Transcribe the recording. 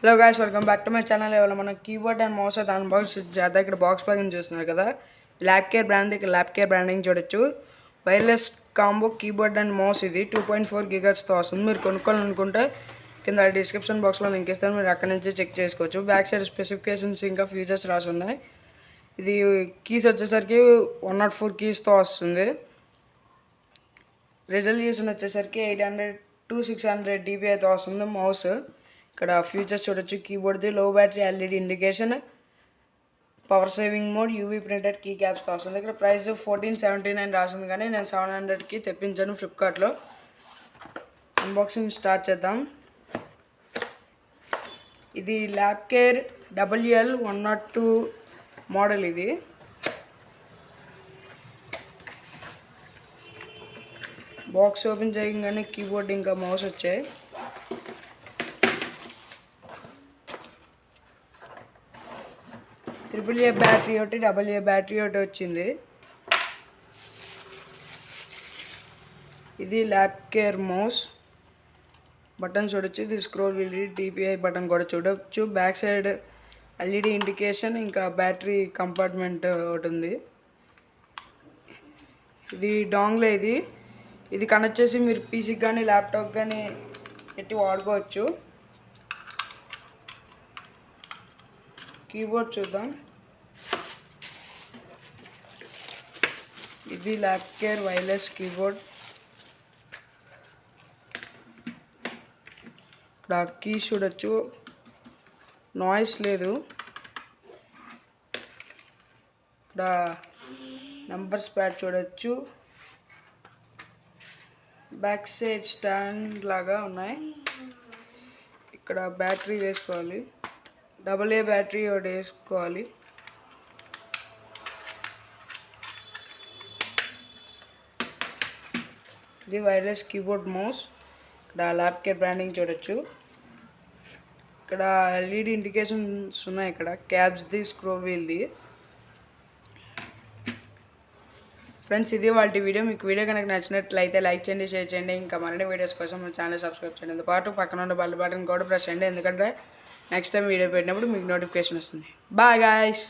Hello guys, welcome back to my channel. ఇవాళ మనం keyboard and mouse అయితే unbox చేద్దాం. ఇక్కడ బాక్స్ ప్యాకింగ్ చేస్తున్నారు కదా, ల్యాప్కేర్ బ్రాండ్. ఇక్కడ ల్యాప్కేర్ బ్రాండింగ్ చూడొచ్చు. Wireless combo keyboard and mouse ఇది 2.4 GHzతో వస్తుంది. మీరు కొనుక్కోవాలనుకుంటే కింద డిస్క్రిప్షన్ బాక్స్లో లింక్ ఇస్తాను, మీరు అక్కడి నుంచి చెక్ చేసుకోవచ్చు. బ్యాక్ సైడ్ స్పెసిఫికేషన్స్ ఇంకా ఫీచర్స్ రాసి ఉన్నాయి. ఇది కీస్ వచ్చేసరికి 104 కీస్తో వస్తుంది. రెజల్యూషన్ వచ్చేసరికి 800 to 600 dB అయితే వస్తుంది మౌస్. ఇక్కడ ఫీచర్స్ చూడొచ్చు. కీబోర్డ్ది లో battery LED indication, power saving mode, UV printed key క్యాప్స్తో వస్తుంది. ఇక్కడ ప్రైస్ 1479 రాసింది, కానీ నేను 700కి తెప్పించాను ఫ్లిప్కార్ట్లో. అన్బాక్సింగ్ స్టార్ట్ చేద్దాం. ఇది ల్యాప్కేర్ WL-102 మోడల్. ఇది బాక్స్ ఓపెన్ చేయగానే కీబోర్డ్ ఇంకా మౌస్ వచ్చాయి. AA బ్యాటరీ ఒకటి, AA బ్యాటరీ ఒకటి వచ్చింది. ఇది ల్యాప్కేర్ మౌస్. బటన్ చూడొచ్చు. ఇది స్క్రోల్ వీల్, DPI బటన్ కూడా చూడొచ్చు. బ్యాక్ సైడ్ ఎల్ఈడి ఇండికేషన్, ఇంకా బ్యాటరీ కంపార్ట్మెంట్ ఒకటి ఉంది. ఇది డాంగ్లే. ఇది కనెక్ట్ చేసి మీరు పీసీకి కానీ ల్యాప్టాప్ కానీ పెట్టి వాడుకోవచ్చు. కీబోర్డ్ చూద్దాం. ఇది ల్యాప్కేర్ వైర్లెస్ కీబోర్డ్. ఇక్కడ కీస్ చూడొచ్చు, నాయిస్ లేదు. ఇక్కడ నంబర్స్ ప్యాడ్ చూడొచ్చు. బ్యాక్ సైడ్ స్టాండ్ లాగా ఉన్నాయి. ఇక్కడ బ్యాటరీ వేసుకోవాలి, AA బ్యాటరీ ఒకటి వేసుకోవాలి. ఇది వైర్లెస్ కీబోర్డ్ మౌస్. ఇక్కడ ల్యాప్కేర్ బ్రాండింగ్ చూడొచ్చు. ఇక్కడ ఎల్ఈడి ఇండికేషన్స్ ఉన్నాయి. ఇక్కడ క్యాబ్స్ది, స్క్రోల్ వీల్ది. ఫ్రెండ్స్, ఇది వాళ్ళ వీడియో. మీకు వీడియో కనుక నచ్చినట్లయితే లైక్ చేయండి, షేర్ చేయండి. ఇంకా మరిన్ని వీడియోస్ కోసం మన ఛానల్ సబ్స్క్రైబ్ చేయండి. అందుతో పాటు పక్కన ఉన్న బెల్ బటన్ కూడా ప్రెస్ చేయండి, ఎందుకంటే నెక్స్ట్ టైం వీడియో పెట్టినప్పుడు మీకు నోటిఫికేషన్ వస్తుంది. Bye guys.